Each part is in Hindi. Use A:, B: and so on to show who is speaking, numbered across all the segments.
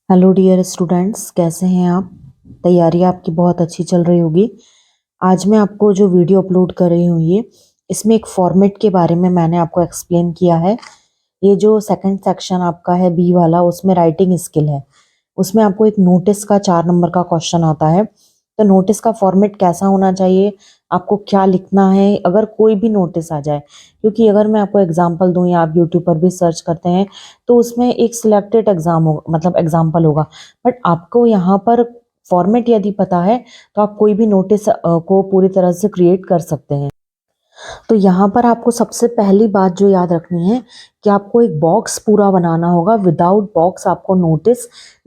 A: हेलो डियर स्टूडेंट्स, कैसे हैं आप। तैयारी आपकी बहुत अच्छी चल रही होगी। आज मैं आपको जो वीडियो अपलोड कर रही हूँ इसमें एक फॉर्मेट के बारे में मैंने आपको एक्सप्लेन किया है। ये जो सेकंड सेक्शन आपका है बी वाला, उसमें राइटिंग स्किल है। उसमें आपको एक नोटिस का 4 नंबर का क्वेश्चन आता है। तो नोटिस का फॉर्मेट कैसा होना चाहिए, आपको क्या लिखना है अगर कोई भी नोटिस आ जाए। क्योंकि अगर मैं आपको एग्जांपल दूं या आप यूट्यूब पर भी सर्च करते हैं तो उसमें एक सिलेक्टेड एग्जाम होगा, मतलब एग्जांपल होगा। बट आपको यहाँ पर फॉर्मेट यदि पता है तो आप कोई भी नोटिस को पूरी तरह से क्रिएट कर सकते हैं। तो यहाँ पर आपको सबसे पहली बात जो याद रखनी है कि आपको एक बॉक्स पूरा बनाना होगा। विदाउट बॉक्स आपको नोटिस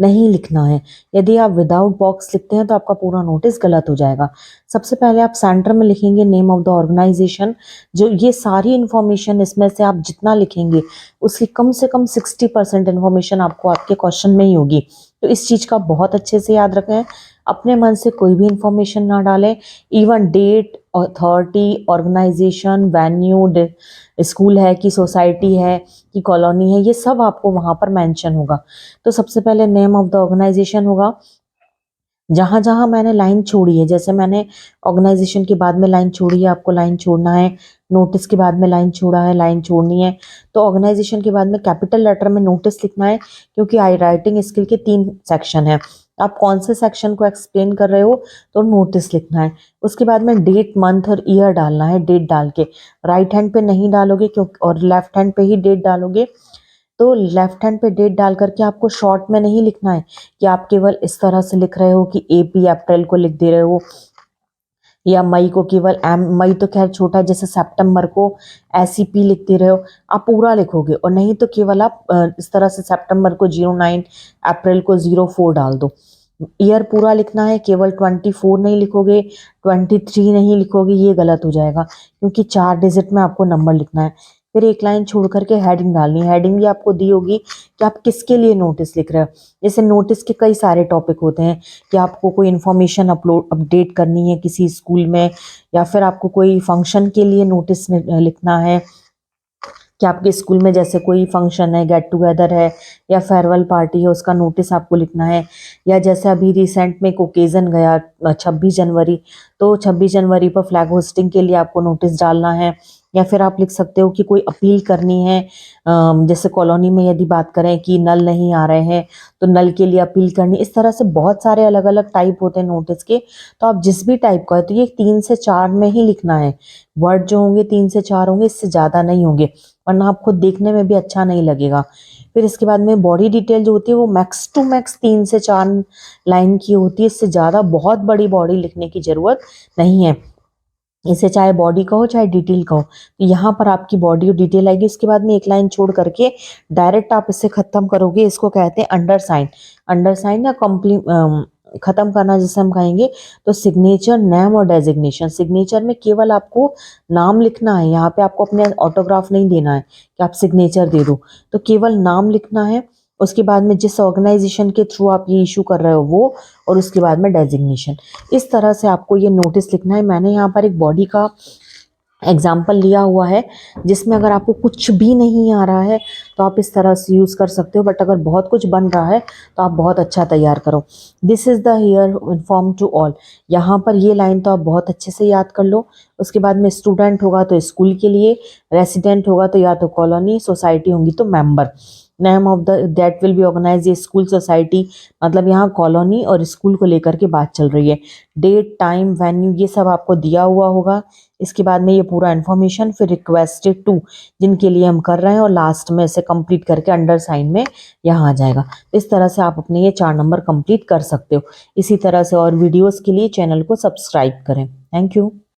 A: नहीं लिखना है। यदि आप विदाउट बॉक्स लिखते हैं तो आपका पूरा नोटिस गलत हो जाएगा। सबसे पहले आप सेंटर में लिखेंगे नेम ऑफ द ऑर्गेनाइजेशन। जो ये सारी इंफॉर्मेशन इसमें से आप जितना लिखेंगे उसकी कम से कम 60% इंफॉर्मेशन आपको आपके क्वेश्चन में ही होगी। तो इस चीज का बहुत अच्छे से याद रखें। अपने मन से कोई भी इंफॉर्मेशन ना डालें। Even date, authority, organisation, venue, school है कि सोसाइटी है कि कॉलोनी है, ये सब आपको वहां पर मेंशन होगा। तो सबसे पहले नेम ऑफ द ऑर्गेनाइजेशन होगा। जहां जहां मैंने लाइन छोड़ी है, जैसे मैंने ऑर्गेनाइजेशन के बाद में लाइन छोड़ी है, आपको लाइन छोड़ना है। नोटिस के बाद में लाइन छोड़ा है, लाइन छोड़नी है। तो ऑर्गेनाइजेशन के बाद में कैपिटल लेटर में नोटिस लिखना है, क्योंकि आई राइटिंग स्किल के 3 सेक्शन है। आप कौन से सेक्शन को एक्सप्लेन कर रहे हो तो नोटिस लिखना है। उसके बाद में डेट, मंथ और ईयर डालना है। डेट डाल के राइट हैंड पे नहीं डालोगे क्योंकि, और लेफ्ट हैंड पे ही डेट डालोगे। तो लेफ्ट हैंड पे डेट डाल करके आपको शॉर्ट में नहीं लिखना है कि आप केवल इस तरह से लिख रहे हो कि एपी अप्रैल को लिख दे रहे हो, या मई को केवल एम, मई तो खैर छोटा है, जैसे सितंबर को एसीपी लिख दे रहे हो। आप पूरा लिखोगे, और नहीं तो केवल आप इस तरह से सितंबर को 09, अप्रैल को 04 डाल दो। ईयर पूरा लिखना है, केवल 24 नहीं लिखोगे, 23 नहीं लिखोगे, ये गलत हो जाएगा। क्योंकि 4 डिजिट में आपको नंबर लिखना है। फिर एक लाइन छोड़ करके हेडिंग डालनी है। हेडिंग भी आपको दी होगी कि आप किसके लिए नोटिस लिख रहे हो। जैसे नोटिस के कई सारे टॉपिक होते हैं कि आपको कोई इन्फॉर्मेशन अपडेट करनी है किसी स्कूल में, या फिर आपको कोई फंक्शन के लिए नोटिस लिखना है कि आपके स्कूल में जैसे कोई फंक्शन है, गेट टुगेदर है या फेयरवेल पार्टी है, उसका नोटिस आपको लिखना है। या जैसे अभी रिसेंट में एक ओकेजन गया 26 जनवरी, तो 26 जनवरी पर फ्लैग होस्टिंग के लिए आपको नोटिस डालना है। या फिर आप लिख सकते हो कि कोई अपील करनी है। जैसे कॉलोनी में यदि बात करें कि नल नहीं आ रहे हैं तो नल के लिए अपील करनी। इस तरह से बहुत सारे अलग अलग टाइप होते हैं नोटिस के। तो आप जिस भी टाइप का है, तो ये 3 से 4 में ही लिखना है। वर्ड जो होंगे 3 से 4 होंगे, इससे ज्यादा नहीं होंगे, वरना आपको देखने में भी अच्छा नहीं लगेगा। फिर इसके बाद में बॉडी डिटेल जो होती है वो मैक्स टू मैक्स 3 से 4 लाइन की होती है। इससे ज्यादा बहुत बड़ी बॉडी लिखने की जरूरत नहीं है। इसे चाहे बॉडी कहो चाहे डिटेल कहो, तो यहाँ पर आपकी बॉडी और डिटेल आएगी। उसके बाद में एक लाइन छोड़ करके डायरेक्ट आप इसे खत्म करोगे। इसको कहते हैं अंडरसाइन। अंडरसाइन या खत्म करना जिसे हम कहेंगे। तो सिग्नेचर, नेम और डेजिग्नेशन। सिग्नेचर में केवल आपको नाम लिखना है, यहाँ पे आपको अपने ऑटोग्राफ नहीं देना है कि आप सिग्नेचर दे दो। तो केवल नाम लिखना है। उसके बाद में जिस ऑर्गेनाइजेशन के थ्रू आप ये इशू कर रहे हो वो, और उसके बाद में डेजिग्नेशन। इस तरह से आपको ये नोटिस लिखना है। मैंने यहाँ पर एक बॉडी का एग्जाम्पल लिया हुआ है, जिसमें अगर आपको कुछ भी नहीं आ रहा है तो आप इस तरह से यूज कर सकते हो। बट अगर बहुत कुछ बन रहा है तो आप बहुत अच्छा तैयार करो। This is the here inform to all. यहाँ पर ये लाइन तो आप बहुत अच्छे से याद कर लो। उसके बाद में स्टूडेंट होगा तो स्कूल के लिए, रेसिडेंट होगा तो या तो कॉलोनी, सोसाइटी होंगी तो member. Name of the that will be organise a school society, मतलब यहाँ कॉलोनी और स्कूल को लेकर के बात चल रही है। डेट, टाइम, वेन्यू, ये सब आपको दिया हुआ होगा। इसके बाद में ये पूरा इन्फॉर्मेशन, फिर रिक्वेस्टेड टू जिनके लिए हम कर रहे हैं, और लास्ट में इसे कंप्लीट करके अंडर साइन में यहाँ आ जाएगा। इस तरह से आप अपने ये 4 नंबर कंप्लीट कर सकते हो। इसी तरह से और वीडियोस के लिए चैनल को सब्सक्राइब करें। Thank you.